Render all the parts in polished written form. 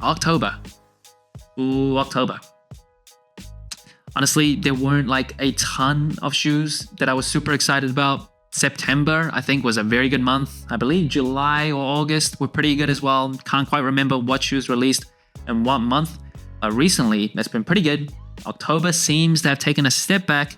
October. Ooh, October. Honestly, there weren't like a ton of shoes that I was super excited about. September, I think, was a very good month. I believe July or August were pretty good as well. Can't quite remember what shoes released in what month. Recently, it's been pretty good. October seems to have taken a step back,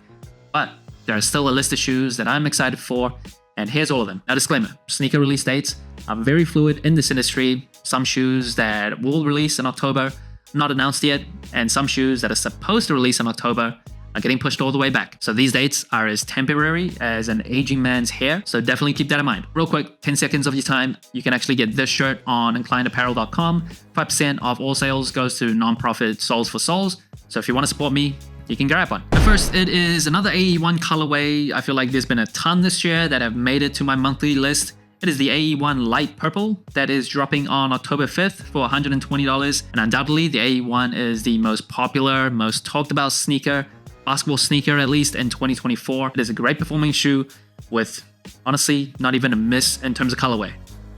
but there are still a list of shoes that I'm excited for, and here's all of them. Now, disclaimer, sneaker release dates are very fluid in this industry. Some shoes that will release in October, not announced yet, and some shoes that are supposed to release in October are getting pushed all the way back. So these dates are as temporary as an aging man's hair, so definitely keep that in mind. Real quick, 10 seconds of your time, you can actually get this shirt on inclinedapparel.com. 5% of all sales goes to nonprofit Souls for Souls, so if you want to support me, you can grab one. But first, it is another AE1 colorway. I feel like there's been a ton this year that have made it to my monthly list. It is the AE1 Light Purple that is dropping on October 5th for $120, and undoubtedly the AE1 is the most popular, most talked about sneaker, basketball sneaker at least in 2024. It is a great performing shoe with, honestly, not even a miss in terms of colorway.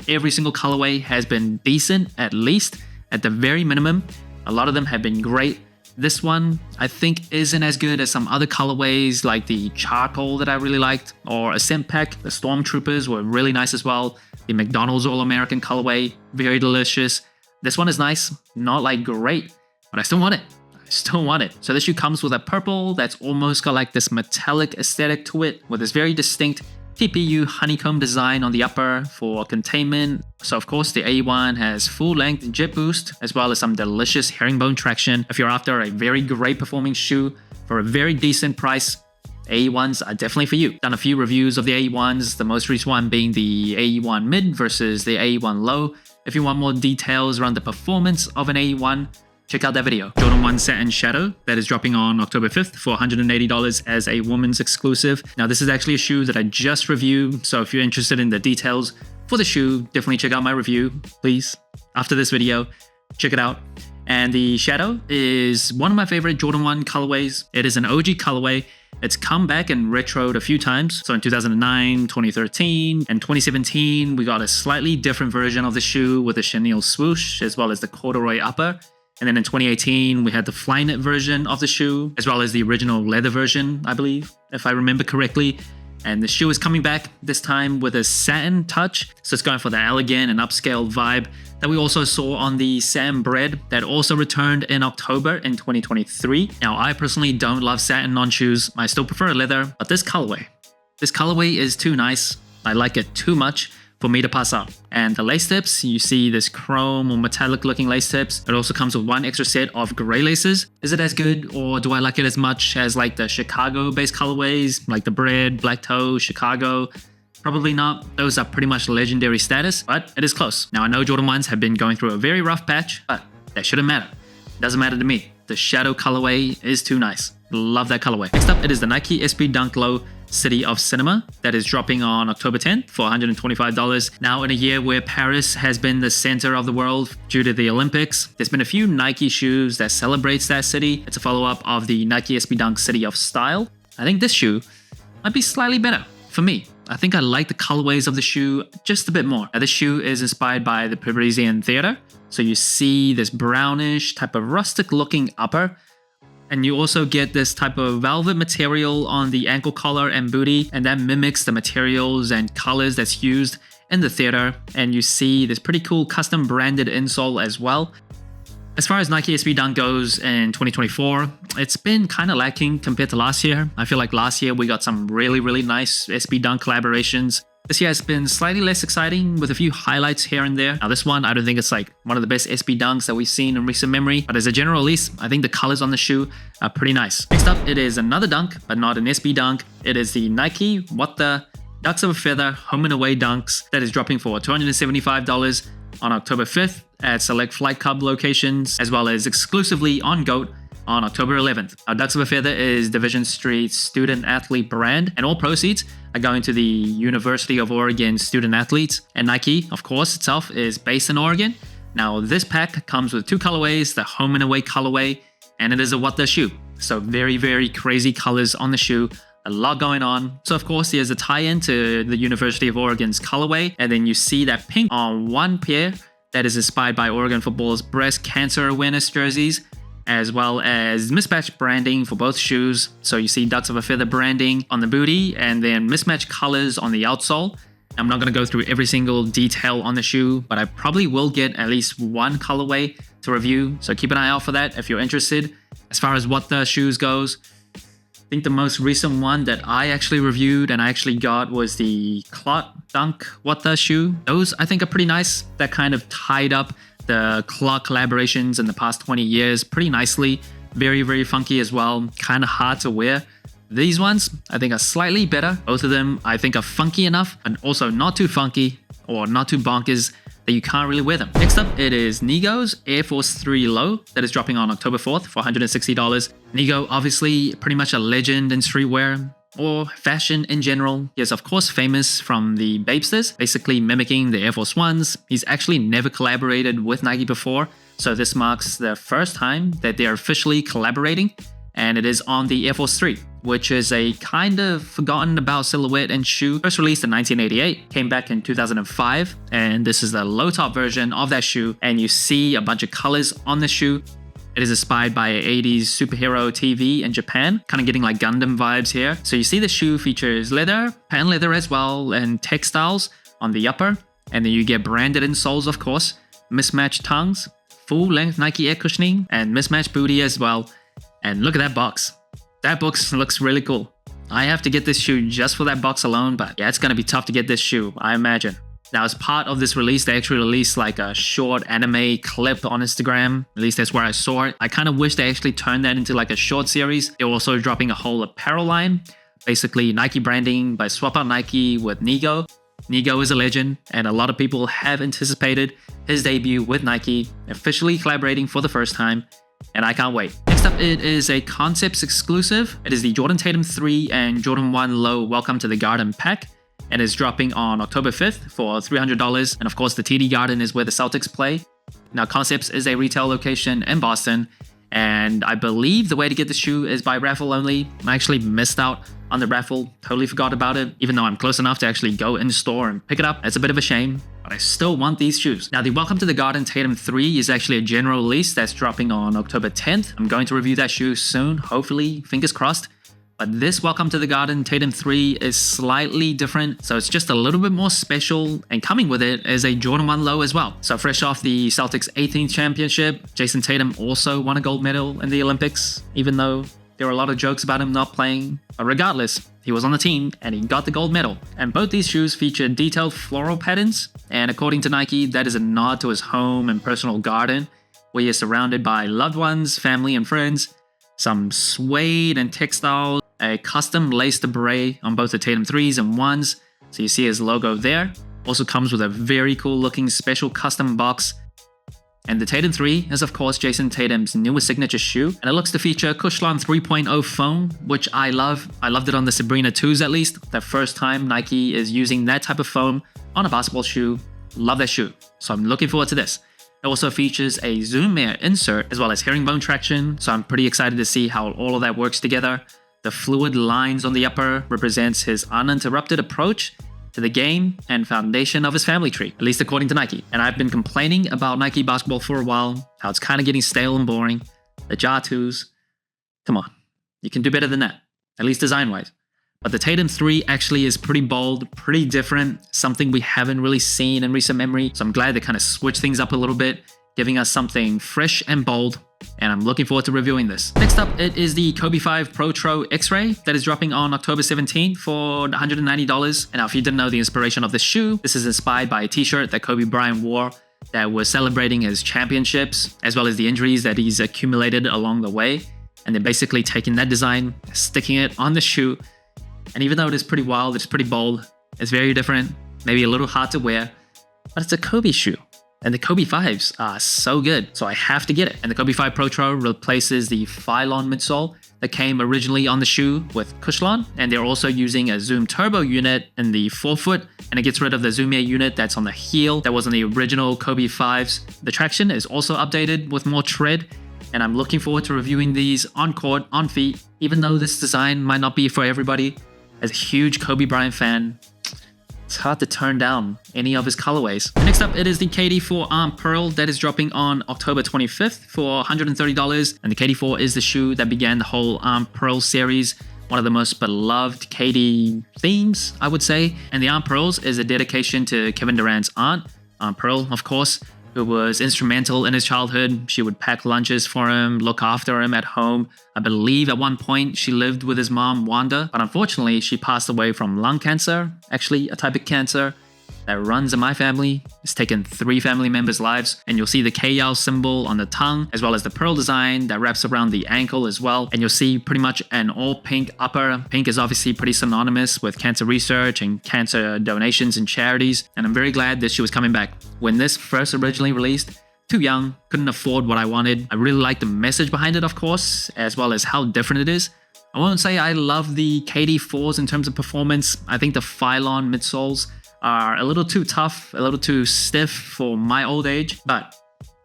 Every single colorway has been decent, at least, at the very minimum. A lot of them have been great. This one, I think, isn't as good as some other colorways like the Charcoal that I really liked, or Ascent Pack. The Stormtroopers were really nice as well. The McDonald's All-American colorway, very delicious. This one is nice, not like great, but I still want it. So this shoe comes with a purple that's almost got like this metallic aesthetic to it, with this very distinct TPU honeycomb design on the upper for containment. So of course the AE1 has full-length jet boost as well as some delicious herringbone traction. If you're after a very great performing shoe for a very decent price, AE1s are definitely for you. Done a few reviews of the AE1s, the most recent one being the AE1 Mid versus the AE1 Low. If you want more details around the performance of an AE1, check out that video. Jordan 1 Satin Shadow that is dropping on October 5th for $180 as a woman's exclusive. Now this is actually a shoe that I just reviewed, so if you're interested in the details for the shoe, definitely check out my review, please. After this video, check it out. And the Shadow is one of my favorite Jordan 1 colorways. It is an OG colorway. It's come back and retroed a few times. So in 2009, 2013, and 2017, we got a slightly different version of the shoe with a chenille swoosh as well as the corduroy upper. And then in 2018, we had the Flyknit version of the shoe, as well as the original leather version, I believe, if I remember correctly. And the shoe is coming back this time with a satin touch. So it's going for the elegant and upscale vibe that we also saw on the Sam Bread that also returned in October in 2023. Now, I personally don't love satin on shoes. I still prefer leather, but this colorway is too nice. I like it too much for me to pass up. And the lace tips, you see this chrome or metallic looking lace tips. It also comes with one extra set of gray laces. Is it as good, or do I like it as much as like the Chicago based colorways, like the Bread, Black Toe, Chicago? Probably not. Those are pretty much legendary status, but it is close. Now I know Jordan 1s have been going through a very rough patch, but that shouldn't matter. It doesn't matter to me. The Shadow colorway is too nice. Love that colorway. Next up, it is the Nike SB Dunk Low City of Cinema that is dropping on October 10th for $125. Now, in a year where Paris has been the center of the world due to the Olympics, there's been a few Nike shoes that celebrates that city. It's a follow-up of the Nike SB Dunk City of Style. I think this shoe might be slightly better for me. I think I like the colorways of the shoe just a bit more. Now, this shoe is inspired by the Parisian Theater. So you see this brownish type of rustic looking upper, and you also get this type of velvet material on the ankle collar and booty, and that mimics the materials and colors that's used in the theater. And you see this pretty cool custom branded insole as well. As far as Nike SB Dunk goes in 2024, it's been kind of lacking compared to last year. I feel like last year we got some really nice SB Dunk collaborations. This year has been slightly less exciting with a few highlights here and there. Now this one, I don't think it's like one of the best SB Dunks that we've seen in recent memory, but as a general release, I think the colors on the shoe are pretty nice. Next up, it is another dunk, but not an SB Dunk. It is the Nike What The Ducks of a Feather Home and Away Dunks that is dropping for $275 on October 5th at select Flight Club locations, as well as exclusively on GOAT on October 11th. Our Ducks of a Feather is Division Street's student athlete brand, and all proceeds are going to the University of Oregon student athletes. And Nike, of course, itself is based in Oregon. Now, this pack comes with two colorways, the home and away colorway, and it is a What The shoe. So very crazy colors on the shoe. A lot going on. So of course, there's a tie-in to the University of Oregon's colorway, and then you see that pink on one pair that is inspired by Oregon football's breast cancer awareness jerseys, as well as mismatched branding for both shoes. So you see Ducks of a Feather branding on the booty and then mismatched colors on the outsole. I'm not going to go through every single detail on the shoe, but I probably will get at least one colorway to review, so keep an eye out for that if you're interested. As far as what the shoes goes, I think the most recent one that I actually reviewed and I actually got was the Clot Dunk What The shoe. Those I think are pretty nice. That kind of tied up the Clot collaborations in the past 20 years pretty nicely. Very, very funky as well. Kind of hard to wear. These ones I think are slightly better. Both of them I think are funky enough and also not too funky or not too bonkers that you can't really wear them. Next up, it is Nigo's Air Force 3 Low that is dropping on October 4th for $160. Nigo, obviously pretty much a legend in streetwear or fashion in general. He is of course famous from the Babesters, basically mimicking the Air Force Ones. He's actually never collaborated with Nike before, so this marks the first time that they are officially collaborating, and it is on the Air Force 3, which is a kind of forgotten about silhouette and shoe. First released in 1988, came back in 2005, and this is the low top version of that shoe, and you see a bunch of colors on the shoe. It is inspired by an 80s superhero TV in Japan, kind of getting like Gundam vibes here. So you see the shoe features leather, patent leather as well, and textiles on the upper, and then you get branded insoles of course, mismatched tongues, full length Nike air cushioning, and mismatched booty as well. And look at that box. That box looks really cool. I have to get this shoe just for that box alone, but yeah, it's gonna be tough to get this shoe, I imagine. Now, as part of this release, they actually released like a short anime clip on Instagram. At least that's where I saw it. I kind of wish they actually turned that into like a short series. They're also dropping a whole apparel line, basically Nike branding by Swap Out Nike with Nigo. Nigo is a legend, and a lot of people have anticipated his debut with Nike, officially collaborating for the first time, and I can't wait. Next up, it is a Concepts exclusive. It is the Jordan Tatum 3 and Jordan 1 Low Welcome to the Garden pack, and is dropping on October 5th for $300. And of course, the TD Garden is where the Celtics play. Now, Concepts is a retail location in Boston, and I believe the way to get the shoe is by raffle only. I actually missed out on the raffle, totally forgot about it, even though I'm close enough to actually go in store and pick it up. It's a bit of a shame, but I still want these shoes. Now, the Welcome to the Garden Tatum 3 is actually a general release that's dropping on October 10th. I'm going to review that shoe soon, hopefully, fingers crossed. But this Welcome to the Garden Tatum 3 is slightly different, so it's just a little bit more special, and coming with it is a Jordan 1 Low as well. So fresh off the Celtics 18th championship, Jason Tatum also won a gold medal in the Olympics, even though there were a lot of jokes about him not playing. But regardless, he was on the team and he got the gold medal. And both these shoes feature detailed floral patterns, and according to Nike, that is a nod to his home and personal garden, where he is surrounded by loved ones, family, and friends. Some suede and textiles, a custom laced beret on both the Tatum 3s and 1s, so you see his logo there. Also comes with a very cool looking special custom box. And the Tatum 3 is of course Jason Tatum's newest signature shoe, and it looks to feature Cushlon 3.0 foam, which I love. I loved it on the Sabrina 2s at least. The first time Nike is using that type of foam on a basketball shoe. Love that shoe, so I'm looking forward to this. It also features a Zoom Air insert as well as herringbone traction, so I'm pretty excited to see how all of that works together. The fluid lines on the upper represents his uninterrupted approach to the game and foundation of his family tree, at least according to Nike. And I've been complaining about Nike basketball for a while, how it's kind of getting stale and boring. The Ja 2s, come on, you can do better than that, at least design-wise. But the Tatum 3 actually is pretty bold, pretty different, something we haven't really seen in recent memory. So I'm glad they kind of switched things up a little bit, giving us something fresh and bold, and I'm looking forward to reviewing this. Next up, it is the Kobe 5 Pro Tro X-Ray that is dropping on October 17th for $190. And now, if you didn't know the inspiration of this shoe, this is inspired by a t-shirt that Kobe Bryant wore that was celebrating his championships, as well as the injuries that he's accumulated along the way. And then basically taking that design, sticking it on the shoe. And even though it is pretty wild, it's pretty bold, it's very different, maybe a little hard to wear, but it's a Kobe shoe. And the Kobe 5s are so good, so I have to get it. And the Kobe 5 Pro Tro replaces the Phylon midsole that came originally on the shoe with Cushlon, and they're also using a Zoom Turbo unit in the forefoot, and it gets rid of the Zoom Air unit that's on the heel that was on the original Kobe 5s. The traction is also updated with more tread, and I'm looking forward to reviewing these on court, on feet, even though this design might not be for everybody. As a huge Kobe Bryant fan, It's hard to turn down any of his colorways. Next up, it is the KD4 Arm Pearl that is dropping on October 25th for $130. And the KD4 is the shoe that began the whole Arm Pearl series, one of the most beloved KD themes, I would say. And the Arm Pearls is a dedication to Kevin Durant's aunt, Aunt Pearl, of course, who was instrumental in his childhood. She would pack lunches for him, look after him at home. I believe at one point she lived with his mom, Wanda, but unfortunately she passed away from lung cancer, actually a type of cancer that runs in my family. It's taken 3 family members' lives, and you'll see the KL symbol on the tongue, as well as the pearl design that wraps around the ankle as well. And you'll see pretty much an all pink upper. Pink is obviously pretty synonymous with cancer research and cancer donations and charities, and I'm very glad that she was coming back. When this first originally released, too young, couldn't afford what I wanted. I really liked the message behind it, of course, as well as how different it is. I won't say I love the KD4s in terms of performance. I think the Phylon midsoles are a little too tough, a little too stiff for my old age, but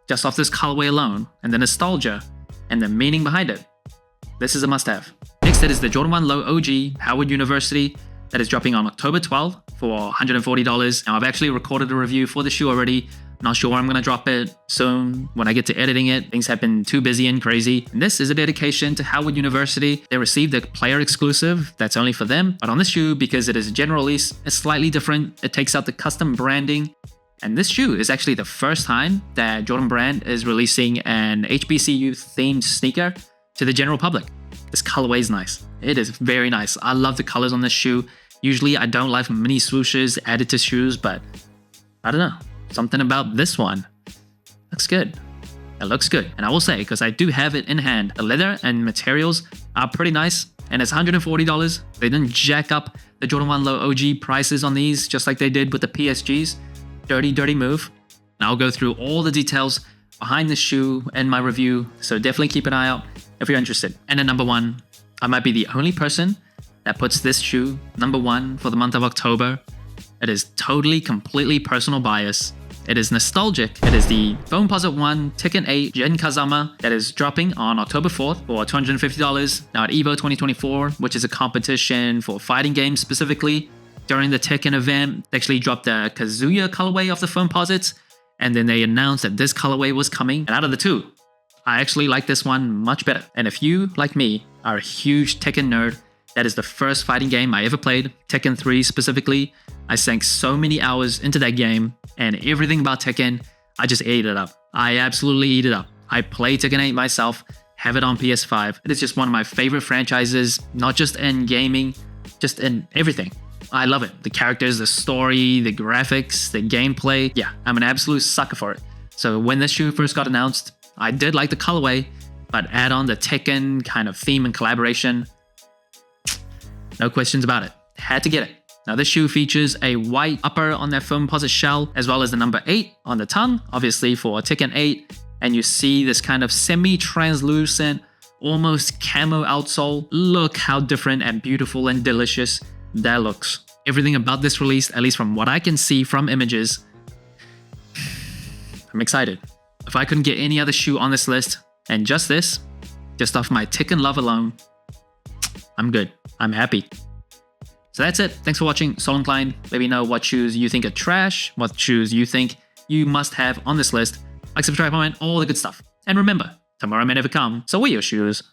just off this colorway alone, and the nostalgia, and the meaning behind it, this is a must-have. Next, it is the Jordan 1 Low OG Howard University that is dropping on October 12th for $140. Now, I've actually recorded a review for the shoe already. Not sure where I'm gonna drop it soon when I get to editing it. Things have been too busy and crazy. And this is a dedication to Howard University. They received a player exclusive that's only for them. But on this shoe, because it is a general release, it's slightly different. It takes out the custom branding. And this shoe is actually the first time that Jordan Brand is releasing an HBCU themed sneaker to the general public. This colorway is nice. It is very nice. I love the colors on this shoe. Usually I don't like mini swooshes added to shoes, but I don't know. Something about this one looks good. It looks good. And I will say, because I do have it in hand, the leather and materials are pretty nice. And it's $140. They didn't jack up the Jordan 1 Low OG prices on these, just like they did with the PSGs. Dirty, dirty move. And I'll go through all the details behind this shoe in my review. So definitely keep an eye out if you're interested. And at number 1, I might be the only person that puts this shoe number 1 for the month of October. It is totally, completely personal bias. It is nostalgic. It is the Foamposite 1 Tekken 8 Gen Kazama that is dropping on October 4th for $250. Now at EVO 2024, which is a competition for fighting games specifically, during the Tekken event, they actually dropped the Kazuya colorway of the Foamposites, and then they announced that this colorway was coming. And out of the two, I actually like this one much better. And if you, like me, are a huge Tekken nerd, that is the first fighting game I ever played, Tekken 3 specifically. I sank so many hours into that game, and everything about Tekken, I just ate it up. I absolutely eat it up. I play Tekken 8 myself, have it on PS5. It is just one of my favorite franchises, not just in gaming, just in everything. I love it. The characters, the story, the graphics, the gameplay. Yeah, I'm an absolute sucker for it. So when this shoe first got announced, I did like the colorway, but add on the Tekken kind of theme and collaboration, no questions about it. Had to get it. Now this shoe features a white upper on their Foamposite shell, as well as the number 8 on the tongue, obviously for Tekken 8. And you see this kind of semi-translucent, almost camo outsole. Look how different and beautiful and delicious that looks. Everything about this release, at least from what I can see from images, I'm excited. If I couldn't get any other shoe on this list, and just this, just off my Tekken love alone, I'm good. I'm happy. So that's it. Thanks for watching. Soul Inclined. Let me know what shoes you think are trash, what shoes you think you must have on this list. Like, subscribe, comment, all the good stuff. And remember, tomorrow may never come, so wear your shoes.